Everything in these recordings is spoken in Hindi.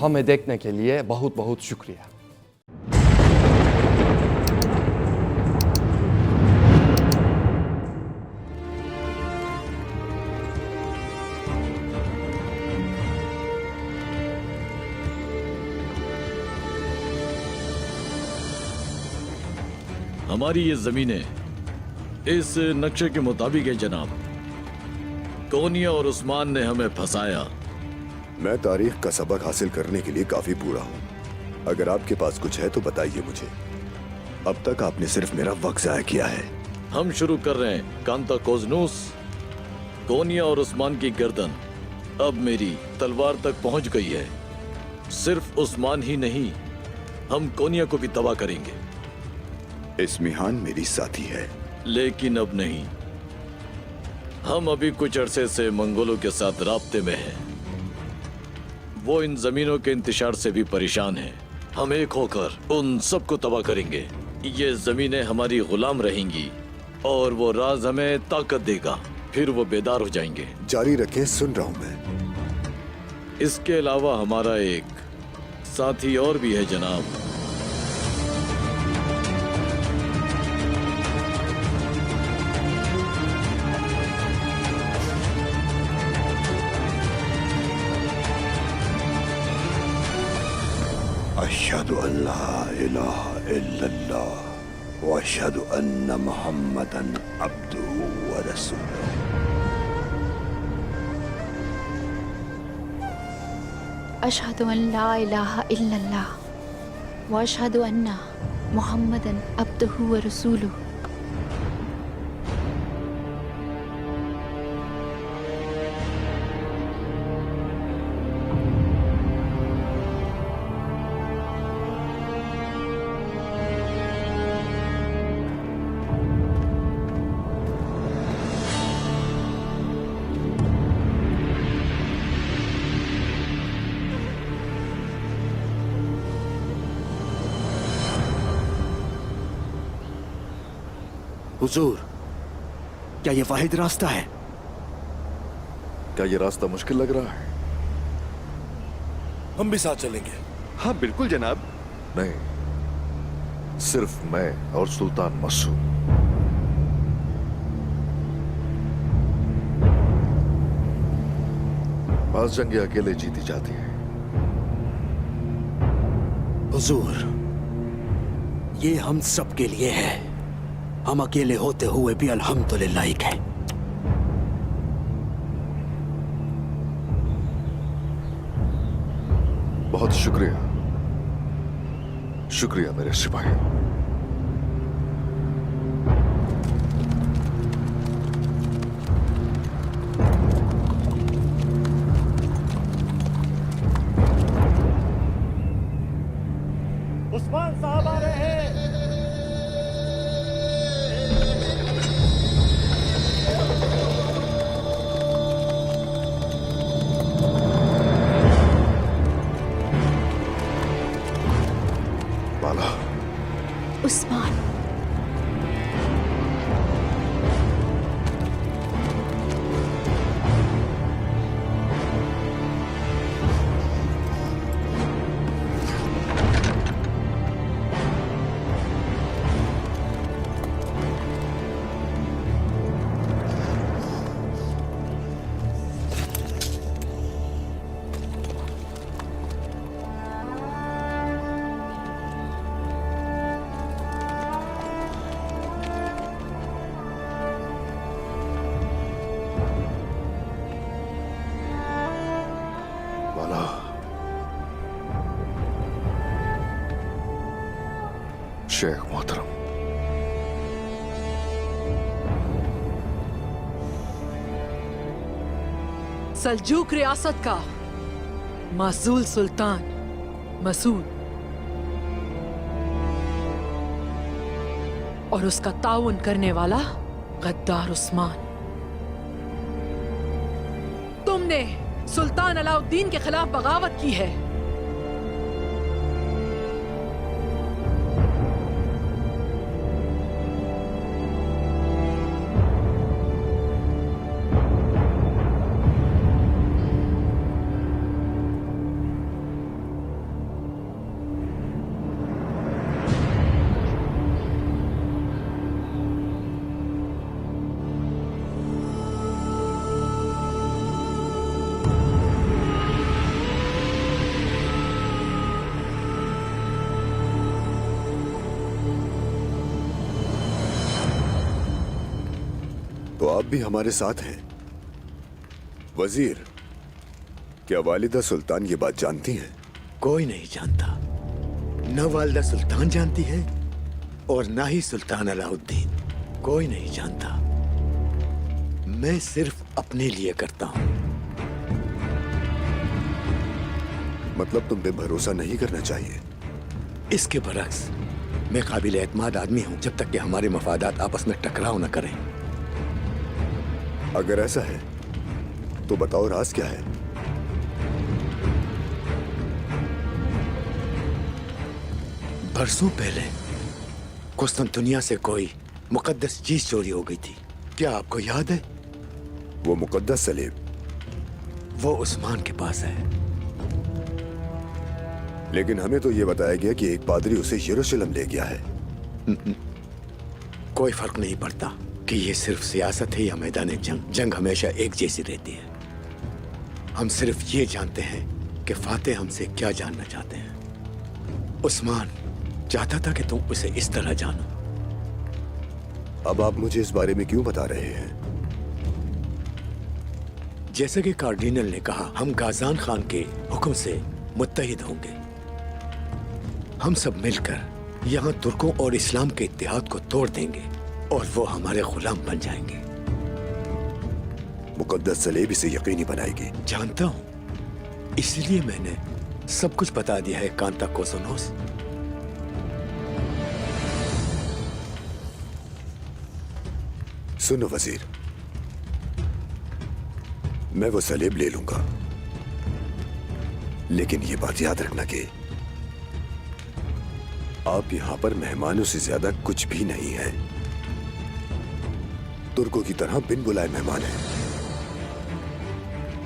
हमें देखने के लिए बहुत बहुत शुक्रिया। हमारी ये जमीनें इस नक्शे के मुताबिक है जनाब। कोनिया और उस्मान ने हमें फंसाया। मैं तारीख का सबक हासिल करने के लिए काफी बूढ़ा हूँ। अगर आपके पास कुछ है तो बताइए मुझे। अब तक आपने सिर्फ मेरा वक्त जाया किया है। हम शुरू कर रहे हैं कांता कोजनूस। कोनिया और उस्मान की गर्दन अब मेरी तलवार तक पहुंच गई है। सिर्फ उस्मान ही नहीं, हम कोनिया को भी तबाह करेंगे। इस्मिहान मेरी साथी है, लेकिन अब नहीं। हम अभी कुछ अरसे से मंगोलों के साथ राब्ते में हैं। वो इन जमीनों के इंतशार से भी परेशान हैं। हम एक होकर उन सबको तबाह करेंगे। ये जमीनें हमारी गुलाम रहेंगी और वो राज हमें ताकत देगा। फिर वो बेदार हो जाएंगे। जारी रखें, सुन रहा हूं मैं। इसके अलावा हमारा एक साथी और भी है जनाब। अशहदु अल्ला इलाहा इल्लल्लाह व अशहदु अन्ना मुहम्मदन अब्दुहु व रसूलुहु। अशहदु अन ला इलाहा इल्लल्लाह व अशहदु अन्ना मुहम्मदन अब्दुहु व रसूलुहु। हुजूर, क्या ये वाहिद रास्ता है? क्या ये रास्ता मुश्किल लग रहा है? हम भी साथ चलेंगे। हाँ बिल्कुल जनाब। नहीं, सिर्फ मैं और सुल्तान मसूद। बास जंगे अकेले जीती जाती है। हुजूर, ये हम सब के लिए है। हम अकेले होते हुए भी अल्हम्दुलिल्लाह एक हैं। बहुत शुक्रिया, शुक्रिया मेरे सिपाही। उस्मान साहब आ रहे हैं। उस्मान, शेख मोहतरम, सल्जूक रियासत का मासूल सुल्तान मसूद और उसका ताउन करने वाला गद्दार उस्मान। तुमने सुल्तान अलाउद्दीन के खिलाफ बगावत की है। आप भी हमारे साथ हैं। वजीर, क्या वालिदा सुल्तान ये बात जानती हैं? कोई नहीं जानता। न वालिदा सुल्तान जानती है और ना ही सुल्तान अलाउद्दीन। कोई नहीं जानता। मैं सिर्फ अपने लिए करता हूं। मतलब तुम पे भरोसा नहीं करना चाहिए? इसके बरक्स मैं काबिल एतमाद आदमी हूं जब तक कि हमारे मफादात आपस में टकराव न करें। अगर ऐसा है तो बताओ राज क्या है? बरसों पहले कुस्तुनतुनिया से कोई मुकद्दस चीज चोरी हो गई थी। क्या आपको याद है? वो मुकद्दस सलीब वो उस्मान के पास है। लेकिन हमें तो ये बताया गया कि एक पादरी उसे यरूशलेम ले गया है। कोई फर्क नहीं पड़ता कि ये सिर्फ सियासत है या मैदान जंग। जंग हमेशा एक जैसी रहती है। हम सिर्फ ये जानते हैं कि फातेह हमसे क्या जानना चाहते हैं। उस्मान चाहता था कि तुम उसे इस तरह जानो। अब आप मुझे इस बारे में क्यों बता रहे हैं? जैसे कि कार्डिनल ने कहा, हम गाजान खान के हुक्म से मुत्तहिद होंगे। हम सब मिलकर यहाँ तुर्कों और इस्लाम के इत्तेहाद को तोड़ देंगे और वो हमारे गुलाम बन जाएंगे। मुकद्दस सलीब इसे यकीनी बनाएगी। जानता हूं, इसलिए मैंने सब कुछ बता दिया है कांता कोसोनोस। सुनो वजीर, मैं वो सलीब ले लूंगा, लेकिन ये बात याद रखना कि आप यहां पर मेहमानों से ज्यादा कुछ भी नहीं है। तुर्कों की तरह बिन बुलाए मेहमान हैं।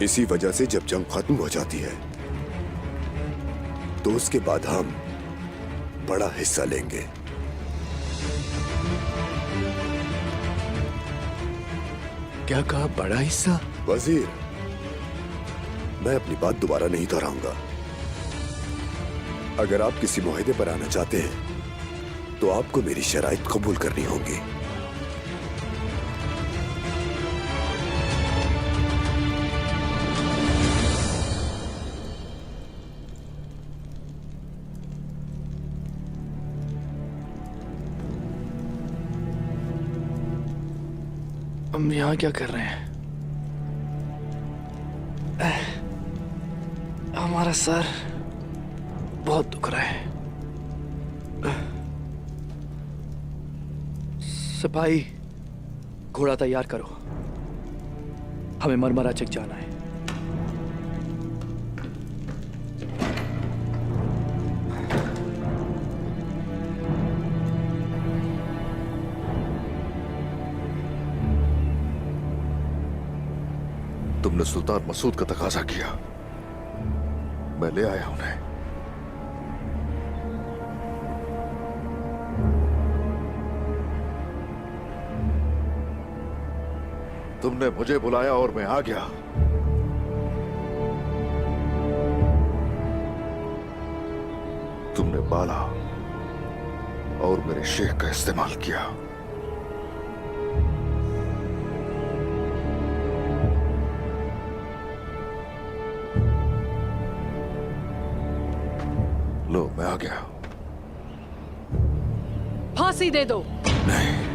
इसी वजह से जब जंग खत्म हो जाती है तो उसके बाद हम बड़ा हिस्सा लेंगे। क्या कहा? बड़ा हिस्सा? वजीर, मैं अपनी बात दोबारा नहीं दोहराऊंगा। अगर आप किसी मुआहदे पर आना चाहते हैं तो आपको मेरी शराइत कबूल करनी होगी। हम यहाँ क्या कर रहे हैं? हमारा सर बहुत दुख रहा है। सिपाही, घोड़ा तैयार करो, हमें मरमरा चेक जाना है। तुमने सुल्तान मसूद का तकाजा किया, मैं ले आया उन्हें। तुमने मुझे बुलाया और मैं आ गया। तुमने बाला और मेरे शेख का इस्तेमाल किया। लो, मैं आ गया। फांसी दे दो। नहीं,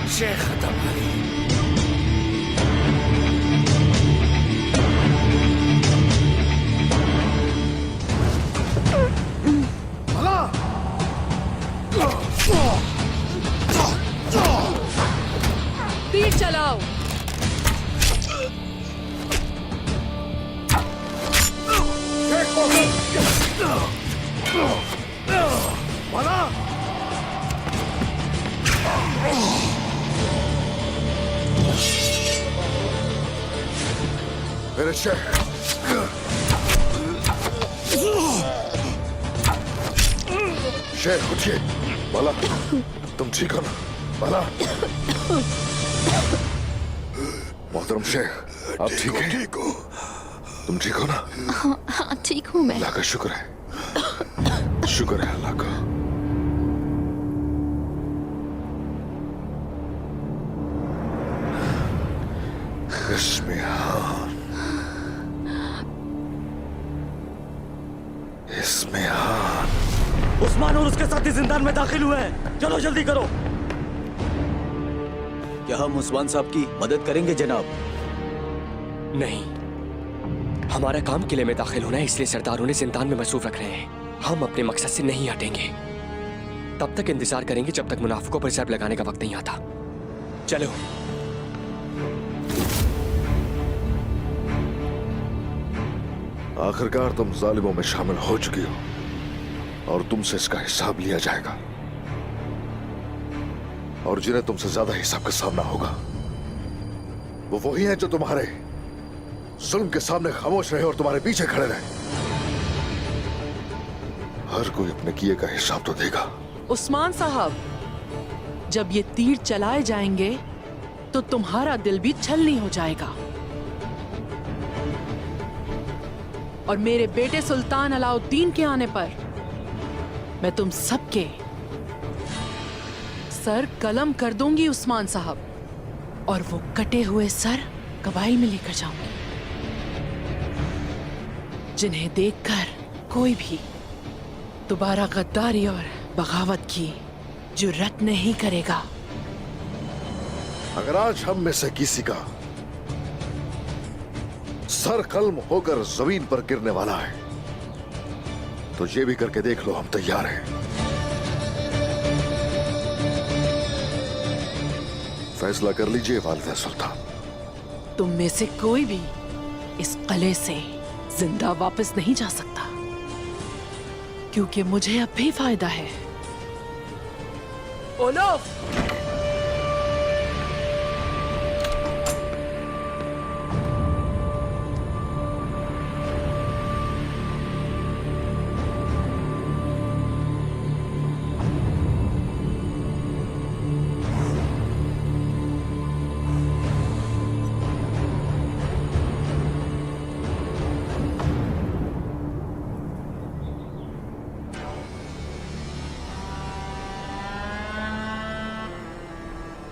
शेख खत्म है। तीर चलाओ। मेरे शेख, शेख उठिए। बाला, तुम ठीक हो ना? बाला, मोहतरम शेख, आप ठीक हैं? ठीक हो। तुम ठीक हो ना? हाँ ठीक हूँ मैं। अल्लाह का शुक्र है, शुक्र है अल्लाह का। इस्मिहान, इस्मिहान। उस्मान और उसके साथी जिंदान में दाखिल हुए हैं। चलो जल्दी करो। क्या हम उस्मान साहब की मदद करेंगे जनाब? नहीं, हमारा काम किले में दाखिल होना है, इसलिए सरदार उन्हें जिंदान में मसरूफ रख रहे हैं। हम अपने मकसद से नहीं हटेंगे। तब तक इंतजार करेंगे जब तक मुनाफिकों पर जैब लगाने का वक्त नहीं आता। चलो। आखिरकार तुम जालिमों में शामिल हो चुकी हो और तुमसे इसका हिसाब लिया जाएगा। और जिन्हें तुमसे ज्यादा हिसाब का सामना होगा वो वही हैं जो तुम्हारे जुल्म के सामने खामोश रहे और तुम्हारे पीछे खड़े रहे। हर कोई अपने किए का हिसाब तो देगा। उस्मान साहब, जब ये तीर चलाए जाएंगे तो तुम्हारा दिल भी छलनी हो जाएगा। और मेरे बेटे सुल्तान अलाउद्दीन के आने पर मैं तुम सबके सर कलम कर दूंगी उस्मान साहब, और वो कटे हुए सर कबाइल में लेकर जाऊंगी, जिन्हें देखकर कोई भी दोबारा गद्दारी और बगावत की जुर्रत नहीं करेगा। अगर आज हम में से किसी का सर कलम होकर जमीन पर गिरने वाला है तो ये भी करके देख लो, हम तैयार हैं। फैसला कर लीजिए वालिदा सुल्तान। तुम में से कोई भी इस किले से जिंदा वापस नहीं जा सकता, क्योंकि मुझे अब भी फायदा है। ओलोफ!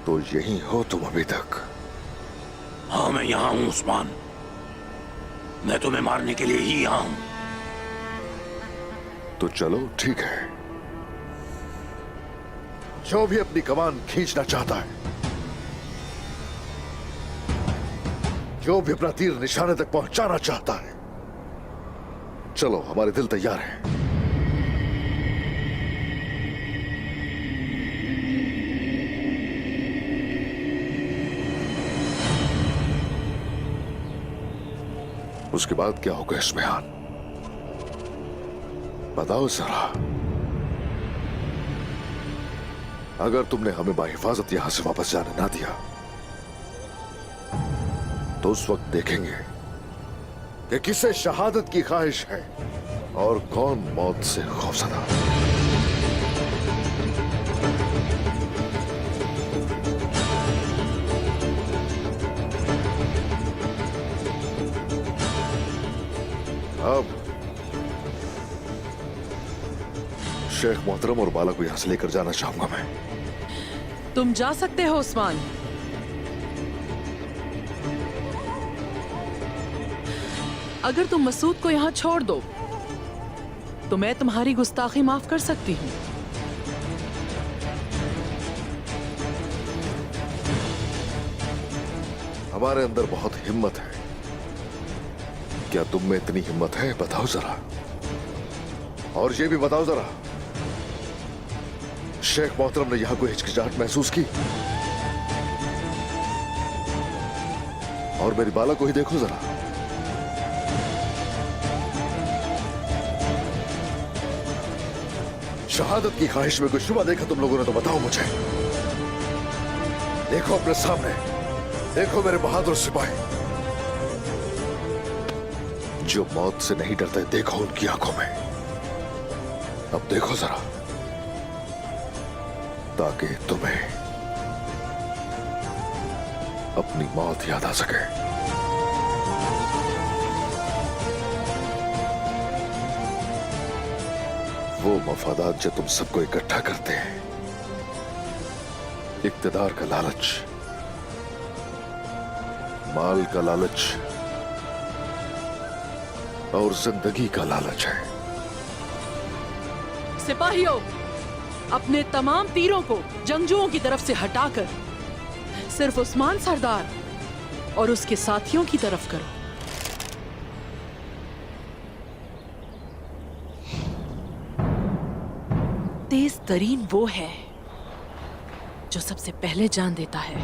तो यही हो तुम अभी तक? हाँ मैं यहाँ हूँ उस्मान, मैं तुम्हें मारने के लिए ही यहाँ हूँ। तो चलो ठीक है, जो भी अपनी कमान खींचना चाहता है, जो भी अपना तीर निशाने तक पहुंचाना चाहता है, चलो हमारे दिल तैयार हैं। उसके बाद क्या होगा इस्मिहान, बताओ जरा। अगर तुमने हमें बाहिफाजत यहां से वापस जाने ना दिया तो उस वक्त देखेंगे कि किसे शहादत की ख्वाहिश है और कौन मौत से खौफजदा। अब शेख मोहतरम और बाला को यहां से लेकर जाना चाहूंगा मैं। तुम जा सकते हो उस्मान, अगर तुम मसूद को यहां छोड़ दो तो मैं तुम्हारी गुस्ताखी माफ कर सकती हूं। हमारे अंदर बहुत हिम्मत है, क्या तुम में इतनी हिम्मत है? बताओ जरा। और ये भी बताओ जरा, शेख मोहतरम ने यहां कोई हिचकिचाहट महसूस की? और मेरी बाला को ही देखो जरा, शहादत की ख्वाहिश में कोई शुबा देखा तुम लोगों ने तो बताओ मुझे। देखो अपने सामने, देखो मेरे बहादुर सिपाही जो मौत से नहीं डरते, देखो उनकी आंखों में। अब देखो जरा, ताकि तुम्हें अपनी मौत याद आ सके। वो मफादात जो तुम सबको इकट्ठा करते हैं, इक्तदार का लालच, माल का लालच और जिंदगी का लालच है। सिपाहियों, अपने तमाम तीरों को जंगजुओं की तरफ से हटाकर सिर्फ उस्मान सरदार और उसके साथियों की तरफ करो। तेज तरीन वो है जो सबसे पहले जान देता है।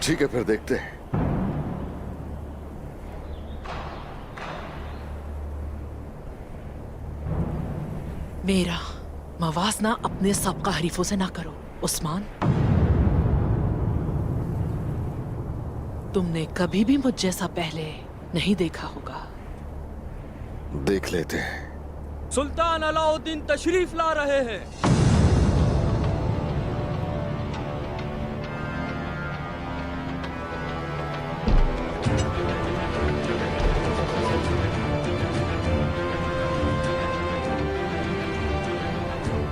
ठीक है, फिर देखते हैं। मेरा मवाजना अपने सबका हरीफों से ना करो उस्मान। तुमने कभी भी मुझ जैसा पहले नहीं देखा होगा। देख लेते हैं। सुल्तान अलाउद्दीन तशरीफ ला रहे हैं।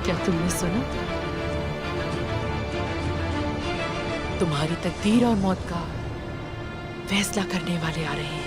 क्या तुमने सुना? तुम्हारी तकदीर और मौत का फैसला करने वाले आ रहे हैं।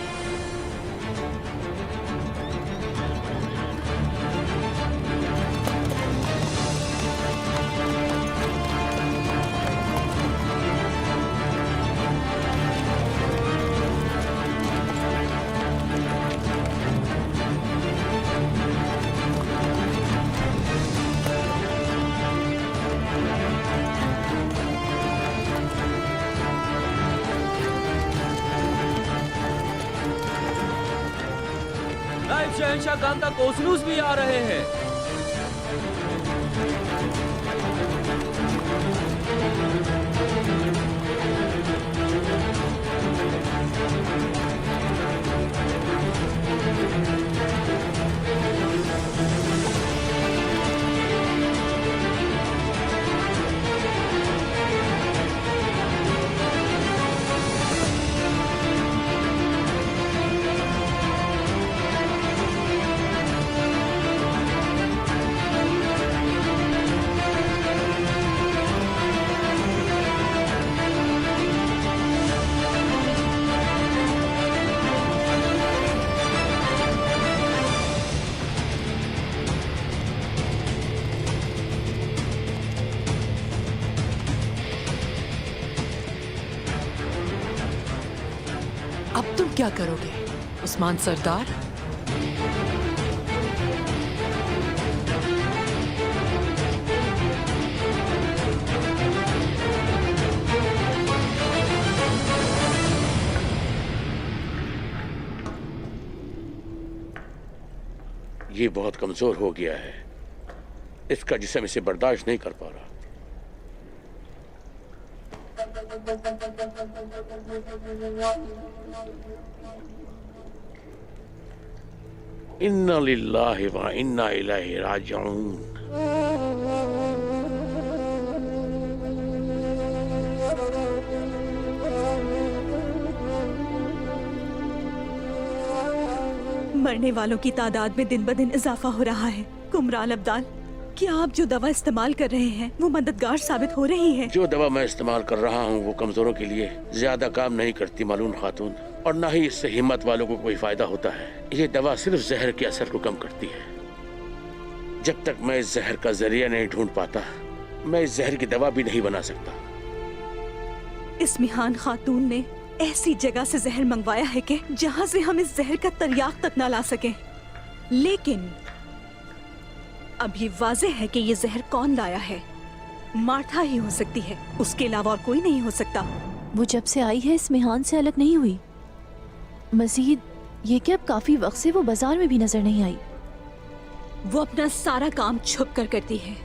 नायब शहंशाह गांधा कोसनूस भी आ रहे हैं। अब तुम क्या करोगे उस्मान सरदार? ये बहुत कमजोर हो गया है। इसका जिस्म इसे बर्दाश्त नहीं कर पा रहा। इन्ना लिल्लाहि व इन्ना इलैहि राजिऊन। मरने वालों की तादाद में दिन ब दिन इजाफा हो रहा है। कुमरान अब्दाल, क्या आप जो दवा इस्तेमाल कर रहे हैं वो मददगार साबित हो रही है? जो दवा मैं इस्तेमाल कर रहा हूँ वो कमजोरों के लिए ज्यादा काम नहीं करती मालूम खातून, और न ही इससे हिम्मत वालों को कोई फायदा होता है। ये दवा सिर्फ जहर के असर को कम करती है। जब तक मैं इस जहर का जरिया नहीं ढूंढ पाता, मैं इस जहर की दवा भी नहीं बना सकता। इस्मिहान खातून ने ऐसी जगह से जहर मंगवाया है कि जहाँ से हम इस जहर का तरियाक तक ना ला सके। लेकिन अब ये वाज़ेह है कि ये जहर कौन लाया है। मार्था ही हो सकती है, उसके अलावा और कोई नहीं हो सकता। वो जब से आई है इस्मिहान से अलग नहीं हुई। मजीद ये कि अब काफी वक्त से वो बाजार में भी नजर नहीं आई। वो अपना सारा काम छुप कर करती है,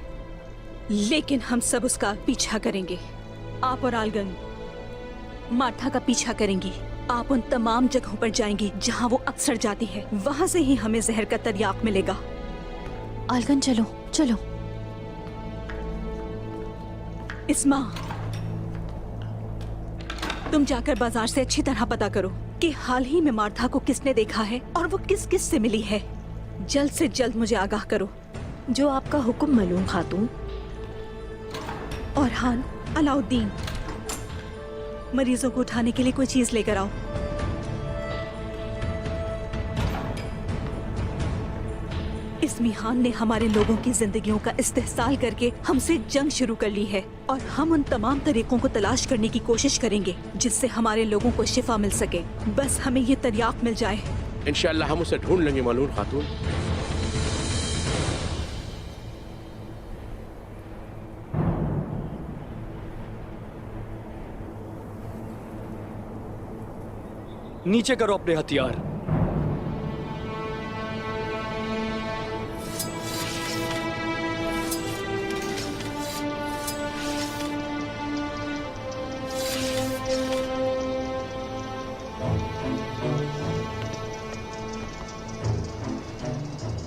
लेकिन हम सब उसका पीछा करेंगे। आप और आलगन मार्था का पीछा करेंगी। आप उन तमाम जगहों पर जाएंगी जहाँ वो अक्सर जाती है। वहाँ से ही हमें जहर का तरियाक मिलेगा। आलगन चलो चलो। इस्मा, तुम जाकर बाजार से अच्छी तरह पता करो कि हाल ही में मार्था को किसने देखा है और वो किस किस से मिली है। जल्द से जल्द मुझे आगाह करो। जो आपका हुक्म मलूम खातून। और हान, अलाउद्दीन, मरीजों को उठाने के लिए कोई चीज लेकर आओ। इस्मी खान ने हमारे लोगों की जिंदगियों का इस्तेहसाल करके हमसे जंग शुरू कर ली है और हम उन तमाम तरीकों को तलाश करने की कोशिश करेंगे जिससे हमारे लोगों को शिफा मिल सके। बस हमें ये तरियाक मिल जाए। इंशाअल्लाह हम उसे ढूंढ लेंगे मालून खातून। नीचे करो अपने हथियार।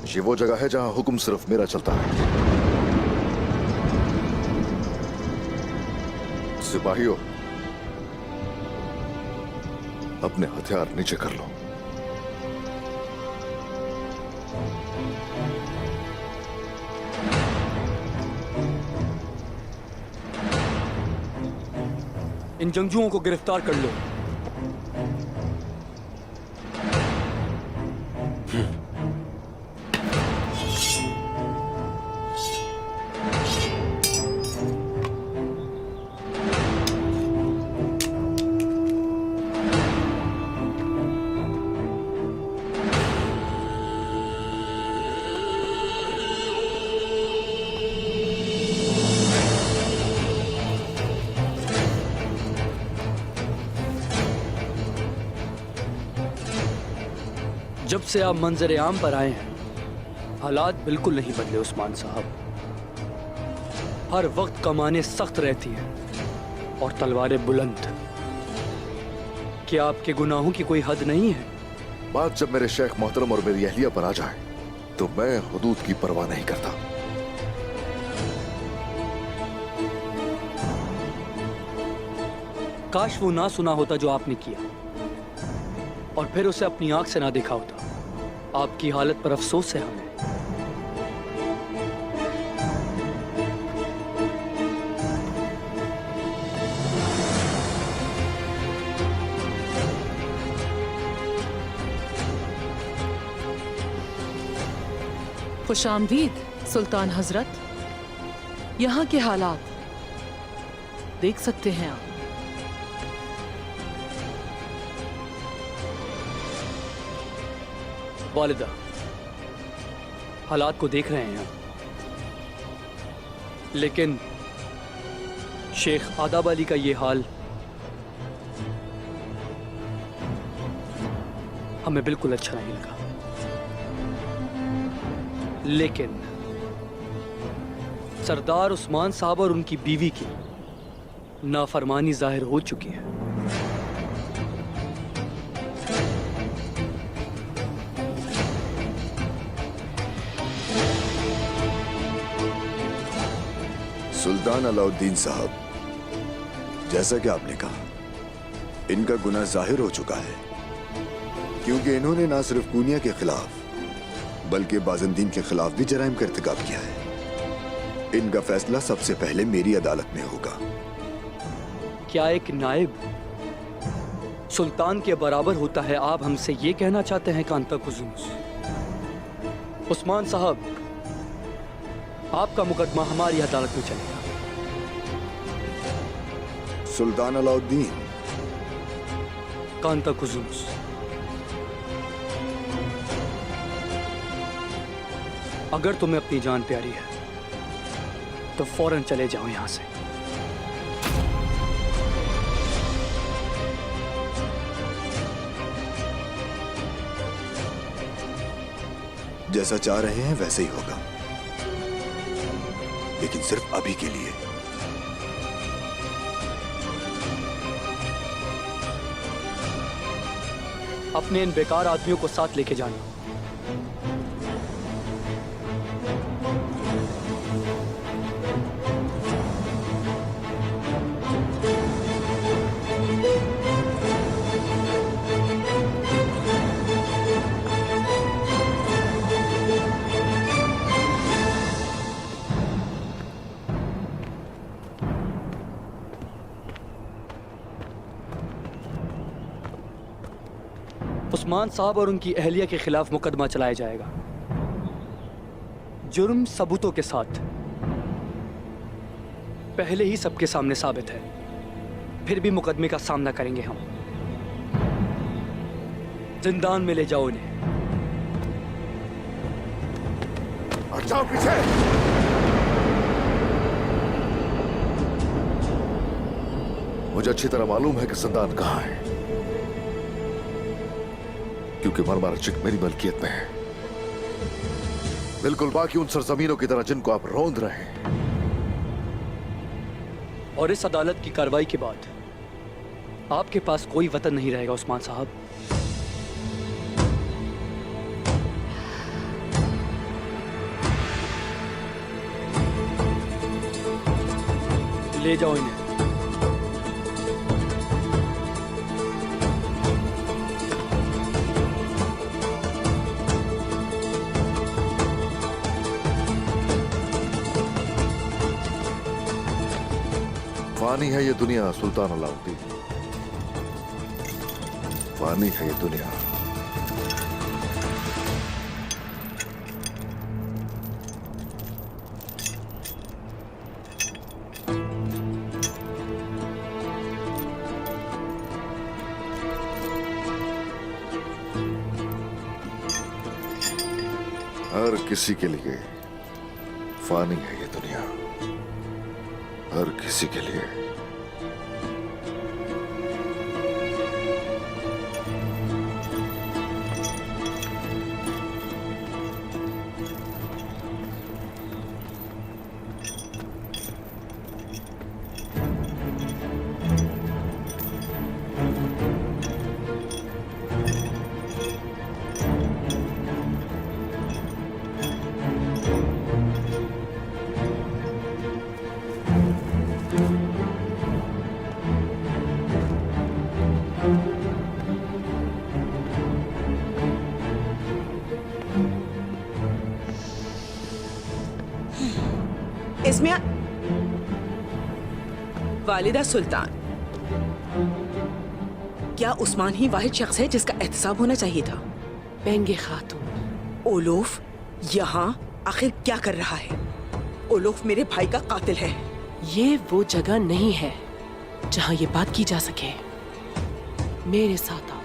ये वो जगह है जहां हुक्म सिर्फ मेरा चलता है। सिपाहियों, अपने हथियार नीचे कर लो। इन जंगजुओं को गिरफ्तार कर लो। जब से आप मंजर आम पर आए हैं, हालात बिल्कुल नहीं बदले उस्मान साहब। हर वक्त कमाने सख्त रहती हैं और तलवारें बुलंद। क्या आपके गुनाहों की कोई हद नहीं है? बात जब मेरे शेख मोहतरम और मेरी अहलिया पर आ जाए तो मैं हुदूद की परवाह नहीं करता। काश वो ना सुना होता जो आपने किया और फिर उसे अपनी आंख से ना देखा होता। आपकी हालत पर अफसोस है हमें। खुशामदीद सुल्तान हजरत। यहाँ के हालात देख सकते हैं आप। वालिदा, हालात को देख रहे हैं, लेकिन शेख आदाब अली का ये हाल हमें बिल्कुल अच्छा नहीं लगा। लेकिन सरदार उस्मान साहब और उनकी बीवी की नाफरमानी जाहिर हो चुकी है। सुल्तान अलाउद्दीन साहब, जैसा कि आपने कहा, इनका गुनाह जाहिर हो चुका है, क्योंकि इन्होंने ना सिर्फ कूनिया के खिलाफ बल्कि बाज़ंदीन के खिलाफ भी जराइम का इर्तिकाब किया है। इनका फैसला सबसे पहले मेरी अदालत में होगा। क्या एक नायब सुल्तान के बराबर होता है? आप हमसे ये कहना चाहते हैं कांता कुजुनुस? उस्मान साहब, आपका मुकदमा हमारी अदालत में चलेगा। सुल्तान अलाउद्दीन, कांता कुजुनुस, अगर तुम्हें अपनी जान प्यारी है तो फौरन चले जाओ यहां से। जैसा चाह रहे हैं वैसे ही होगा, लेकिन सिर्फ अभी के लिए। अपने इन बेकार आदमियों को साथ लेके जाना। उस्मान साहब और उनकी अहलिया के खिलाफ मुकदमा चलाया जाएगा, जुर्म सबूतों के साथ। पहले ही सबके सामने साबित है, फिर भी मुकदमे का सामना करेंगे हम। जिंदान में ले जाओ इन्हें। जाओ पीछे। मुझे अच्छी तरह मालूम है कि जिंदान कहां है, क्योंकि मरमर चिक मेरी मलकियत में है, बिल्कुल बाकी उन सरजमीनों की तरह जिनको आप रौंद रहे हैं। और इस अदालत की कार्रवाई के बाद आपके पास कोई वतन नहीं रहेगा उस्मान साहब। ले जाओ इन्हें। फानी है ये दुनिया सुल्तान अलाउद्दीन, फानी है ये दुनिया। हर किसी के लिए फानी है ये दुनिया, हर किसी के लिए। इसमें वालिदा सुल्तान, क्या उस्मान ही वाहिद शख्स है जिसका एहतसाब होना चाहिए था? बेंगे खातून, ओलोफ यहाँ आखिर क्या कर रहा है? ओलोफ मेरे भाई का कातिल है। ये वो जगह नहीं है जहाँ ये बात की जा सके। मेरे साथ आओ।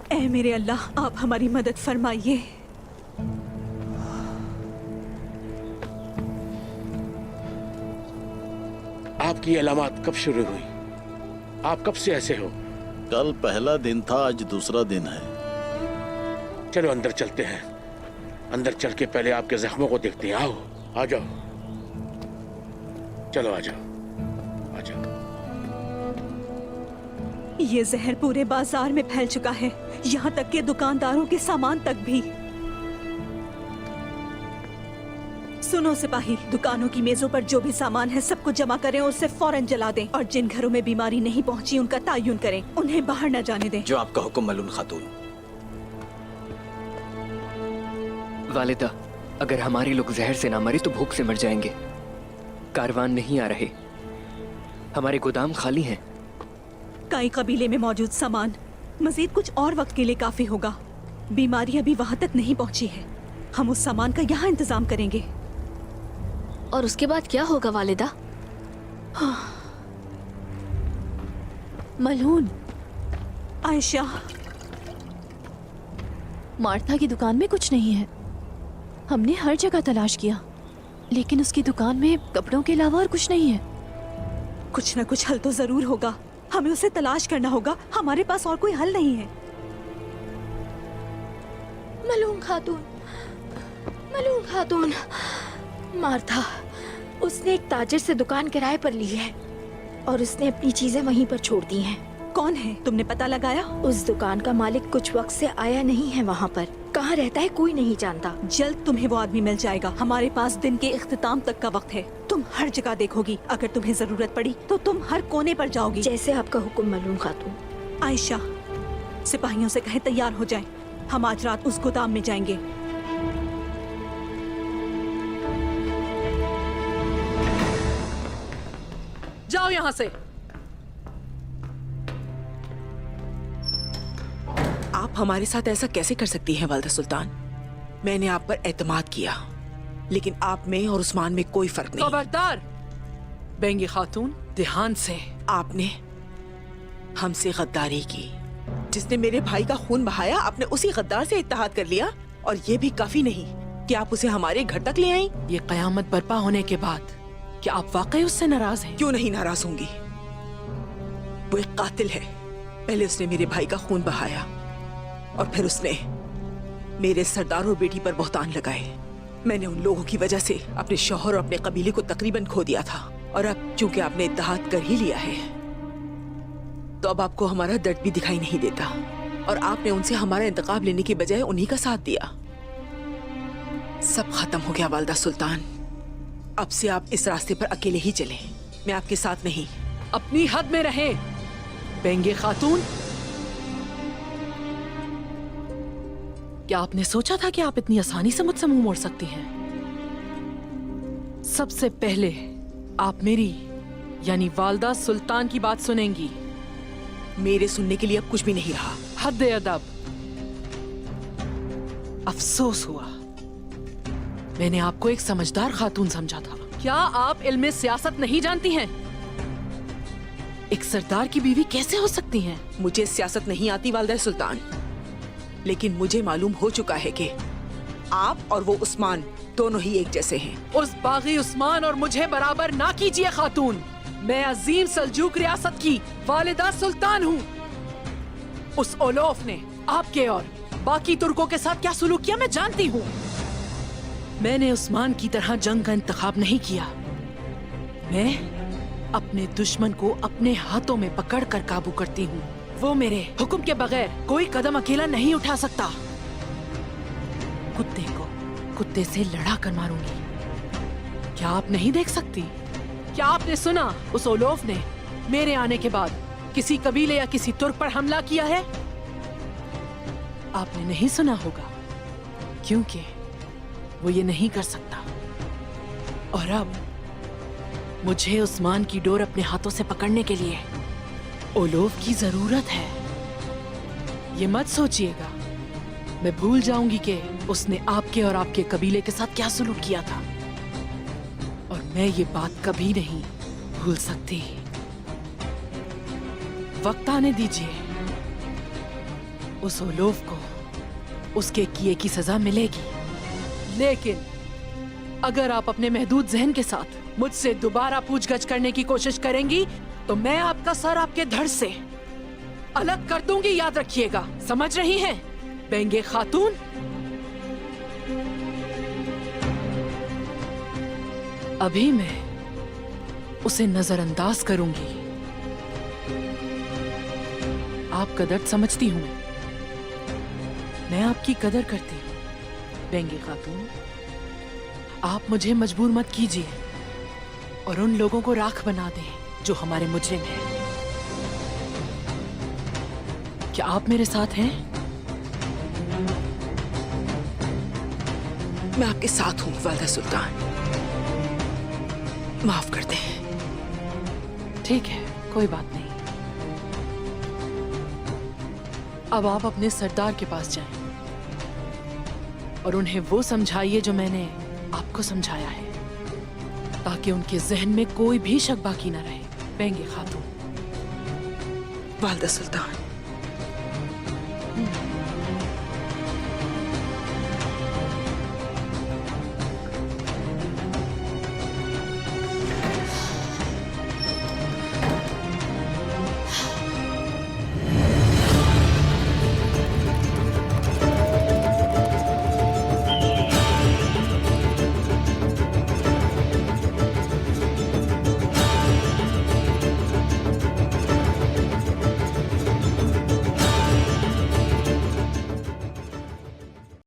ऐ मेरे अल्लाह, आप हमारी मदद फरमाइए। आपकी अलामत कब शुरू हुई? आप कब से ऐसे हो? कल पहला दिन था, आज दूसरा दिन है। चलो अंदर चलते हैं। अंदर चल के पहले आपके जख्मों को देखते हैं। आओ, आ जाओ। चलो आ जाओ, आ जाओ। ये जहर पूरे बाजार में फैल चुका है, यहाँ तक कि दुकानदारों के सामान तक भी। सुनो सिपाही, दुकानों की मेजों पर जो भी सामान है सबको जमा करें और उसे फौरन जला दें, और जिन घरों में बीमारी नहीं पहुंची उनका तायुन करें, उन्हें बाहर न जाने दें। जो आपका हुक्म मलून खातून। वालिदा, अगर हमारे लोग जहर से ना मरे तो भूख से मर जाएंगे। कारवान नहीं आ रहे, हमारे गोदाम खाली हैं। कई कबीले में मौजूद सामान मजीद कुछ और वक्त के लिए काफी होगा। बीमारी अभी वहाँ तक नहीं पहुँची है। हम उस सामान का यहाँ इंतजाम करेंगे। और उसके बाद क्या होगा वालिदा? मलून, आयशा, मार्था की दुकान में कुछ नहीं है। हमने हर जगह तलाश किया, लेकिन उसकी दुकान में कपड़ों के अलावा और कुछ नहीं है। कुछ न कुछ हल तो जरूर होगा। हमें उसे तलाश करना होगा। हमारे पास और कोई हल नहीं है। मलून खातून, मलून खातून, मार्था, उसने एक ताजिर से दुकान किराए पर ली है और उसने अपनी चीजें वहीं पर छोड़ दी हैं। कौन है? तुमने पता लगाया? उस दुकान का मालिक कुछ वक्त से आया नहीं है वहाँ पर। कहाँ रहता है कोई नहीं जानता। जल्द तुम्हें वो आदमी मिल जाएगा। हमारे पास दिन के इख्तिताम तक का वक्त है। तुम हर जगह देखोगी, अगर तुम्हें जरूरत पड़ी तो तुम हर कोने पर जाओगी। जैसे आपका हुक्म मलूम खातून। आयशा, सिपाहियों से कहे तैयार हो जाएं। हम आज रात उस गोदाम में जाएंगे। जाओ यहाँ से। आप हमारे साथ ऐसा कैसे कर सकती हैं वालिदा सुल्तान? मैंने आप पर एतमाद किया, लेकिन आप में और उस्मान में कोई फर्क नहीं। खबरदार बेंगी खातून, ध्यान से। आपने हमसे गद्दारी की। जिसने मेरे भाई का खून बहाया, आपने उसी गद्दार से इत्तेहाद कर लिया। और ये भी काफी नहीं कि आप उसे हमारे घर तक ले आई। ये कयामत बर्पा होने के बाद क्या आप वाकई उससे नाराज हैं? क्यों नहीं नाराज होंगी? वो एक कातिल है। पहले उसने मेरे भाई का खून बहाया और फिर उसने मेरे सरदार और बेटी पर बहतान लगाए। मैंने उन लोगों की वजह से अपने शौहर और अपने कबीले को तकरीबन खो दिया था। और अब चूंकि आपने इत्तेहाद कर ही लिया है, तो अब आपको हमारा दर्द भी दिखाई नहीं देता। और आपने उनसे हमारा इंतकाम लेने की बजाय उन्हीं का साथ दिया। सब खत्म हो गया वालिदा सुल्तान। अब से आप इस रास्ते पर अकेले ही चलें, मैं आपके साथ नहीं। अपनी हद में रहें बेंगे खातून। क्या आपने सोचा था कि आप इतनी आसानी से मुझसे मुंह मोड़ सकती हैं? सबसे पहले आप मेरी यानी वालिदा सुल्तान की बात सुनेंगी। मेरे सुनने के लिए अब कुछ भी नहीं रहा। हद अदब। अफसोस हुआ, मैंने आपको एक समझदार खातून समझा था। क्या आप इल्मे सियासत नहीं जानती हैं? एक सरदार की बीवी कैसे हो सकती हैं? मुझे सियासत नहीं आती वालिदा सुल्तान, लेकिन मुझे मालूम हो चुका है कि आप और वो उस्मान दोनों ही एक जैसे हैं। उस बागी उस्मान और मुझे बराबर ना कीजिए खातून। मैं अजीम सल्जूक रियासत की वालिदा सुल्तान हूँ। उस ओलोफ ने आपके और बाकी तुर्कों के साथ क्या सुलूक किया मैं जानती हूँ। मैंने उस्मान की तरह जंग का इंतखाब नहीं किया। मैं अपने दुश्मन को अपने हाथों में पकड़ कर काबू करती हूँ। वो मेरे हुक्म के बगैर कोई कदम अकेला नहीं उठा सकता। कुत्ते को कुत्ते से लड़ा कर मारूंगी। क्या आप नहीं देख सकती? क्या आपने सुना उस ओलोफ ने मेरे आने के बाद किसी कबीले या किसी तुर्क पर हमला किया है? आपने नहीं सुना होगा, क्योंकि वो ये नहीं कर सकता। और अब मुझे उस्मान की डोर अपने हाथों से पकड़ने के लिए ओलोफ की जरूरत है। ये मत सोचिएगा मैं भूल जाऊंगी कि उसने आपके और आपके कबीले के साथ क्या सुलूक किया था। और मैं ये बात कभी नहीं भूल सकती। वक्त आने दीजिए, उस ओलोफ को उसके किए की सजा मिलेगी। लेकिन अगर आप अपने महदूद जहन के साथ मुझसे दोबारा पूछगछ करने की कोशिश करेंगी तो मैं आपका सर आपके धड़ से अलग कर दूंगी। याद रखिएगा, समझ रही हैं बेंगे खातून? अभी मैं उसे नजरअंदाज करूंगी। आपका दर्द समझती हूं मैं आपकी कदर करती हूं बेंगे खातून। आप मुझे मजबूर मत कीजिए और उन लोगों को राख बना दें जो हमारे मुजरिम हैं। क्या आप मेरे साथ हैं? मैं आपके साथ हूँ वालिदा सुल्तान। माफ कर दें। ठीक है, कोई बात नहीं। अब आप अपने सरदार के पास जाएं और उन्हें वो समझाइए जो मैंने आपको समझाया है, ताकि उनके जहन में कोई भी शक बाकी न रहे बेंगे खातून। वालिदा सुल्तान।